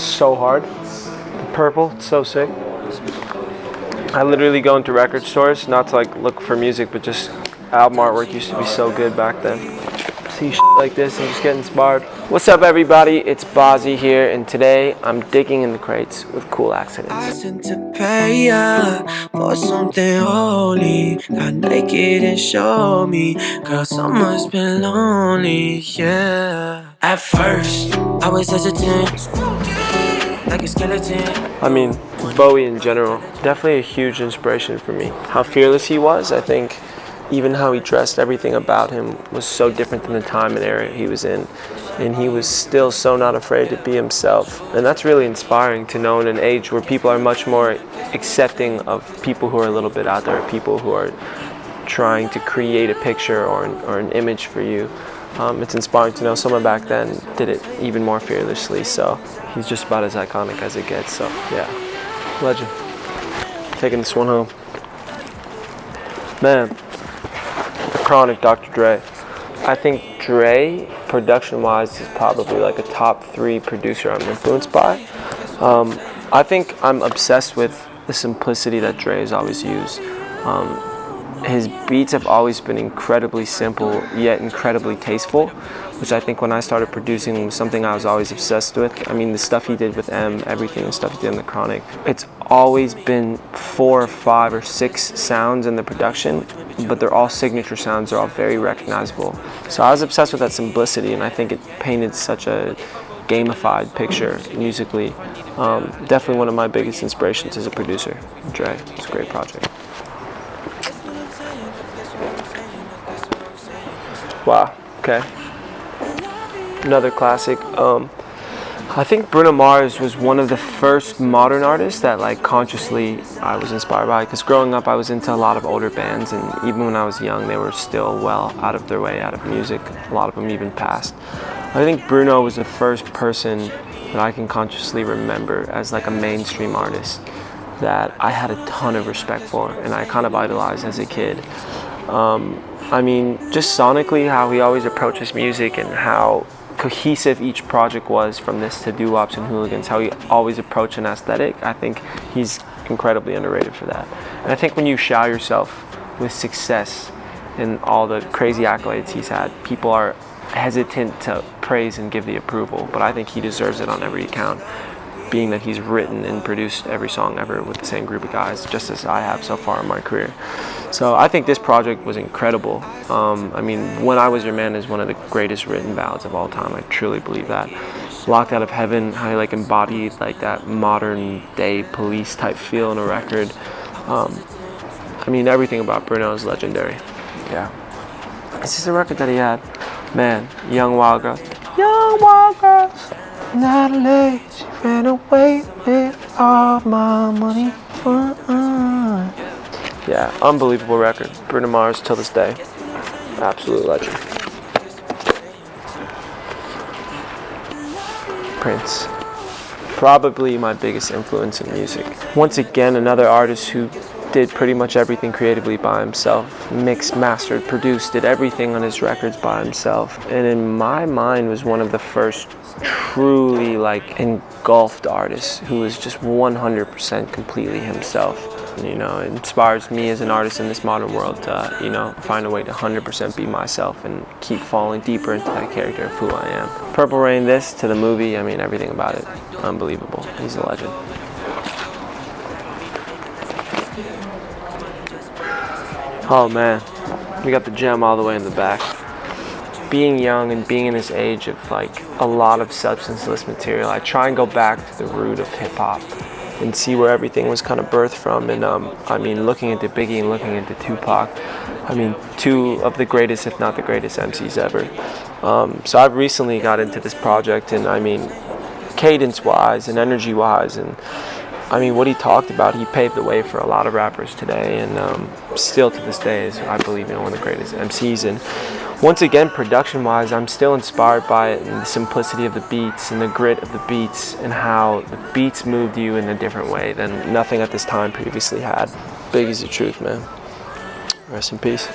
so hard. Purple, it's so sick. I literally go into record stores, not to like look for music, but just album artwork used to be so good back then. See shit like this and just get inspired. What's up everybody, it's Bazzi here, and today I'm digging in the crates with cool accidents. I sent to pay ya for something holy. Got naked and showed me, girl, summer's been lonely, yeah. At first, I was hesitant, like a skeleton. I mean, Bowie in general, definitely a huge inspiration for me. How fearless he was, I think even how he dressed, everything about him was so different than the time and era he was in. And he was still so not afraid to be himself. And that's really inspiring to know in an age where people are much more accepting of people who are a little bit out there, people who are trying to create a picture or an image for you. It's inspiring to know someone back then did it even more fearlessly. So he's just about as iconic as it gets. So yeah, legend. Taking this one home. Man, Chronic, Dr. Dre. I think Dre, production-wise, is probably like a top 3 producer I'm influenced by. I think I'm obsessed with the simplicity that Dre has always used. His beats have always been incredibly simple, yet incredibly tasteful, which I think when I started producing was something I was always obsessed with. I mean, the stuff he did with M, everything, the stuff he did in the Chronic, it's always been 4 or 5 or 6 sounds in the production, but they're all signature sounds, they're all very recognizable. So I was obsessed with that simplicity, and I think it painted such a gamified picture musically. Definitely one of my biggest inspirations as a producer, Dre. It's a great project. Wow, okay. Another classic. I think Bruno Mars was one of the first modern artists that like consciously I was inspired by, because growing up I was into a lot of older bands, and even when I was young they were still well out of their way out of music. A lot of them even passed. I think Bruno was the first person that I can consciously remember as like a mainstream artist that I had a ton of respect for and I kind of idolized as a kid. I mean, just sonically, how he always approaches music and how cohesive each project was, from this to Doo-Wops and Hooligans, how he always approached an aesthetic. I think he's incredibly underrated for that. And I think when you shower yourself with success and all the crazy accolades he's had, people are hesitant to praise and give the approval, but I think he deserves it on every account, being that he's written and produced every song ever with the same group of guys, just as I have so far in my career. So I think this project was incredible. I mean, When I Was Your Man is one of the greatest written ballads of all time. I truly believe that. Locked Out of Heaven, how he like embodied like that modern day Police type feel in a record. I mean, everything about Bruno is legendary. Yeah. This is the record that he had. Man, Young Wild Girls. Young Wild Girls. Natalie, she ran away with all my money. Yeah, unbelievable record. Bruno Mars till this day. Absolute legend. Prince. Probably my biggest influence in music. Once again, another artist who did pretty much everything creatively by himself. Mixed, mastered, produced, did everything on his records by himself. And in my mind was one of the first truly like engulfed artists who was just 100% completely himself. You know, it inspires me as an artist in this modern world to, you know, find a way to 100% be myself and keep falling deeper into that character of who I am. Purple Rain, this to the movie, I mean, everything about it, unbelievable. He's a legend. Oh man, we got the gem all the way in the back. Being young and being in this age of like a lot of substanceless material, I try and go back to the root of hip hop and see where everything was kind of birthed from. And I mean, looking into Biggie and looking into Tupac, I mean, 2 of the greatest, if not the greatest MCs ever. So I've recently got into this project, and I mean, cadence-wise and energy-wise, and I mean, what he talked about, he paved the way for a lot of rappers today, and still to this day is, I believe, you know, one of the greatest MCs. And once again, production-wise, I'm still inspired by it, and the simplicity of the beats and the grit of the beats, and how the beats moved you in a different way than nothing at this time previously had. Biggie's the truth, man. Rest in peace.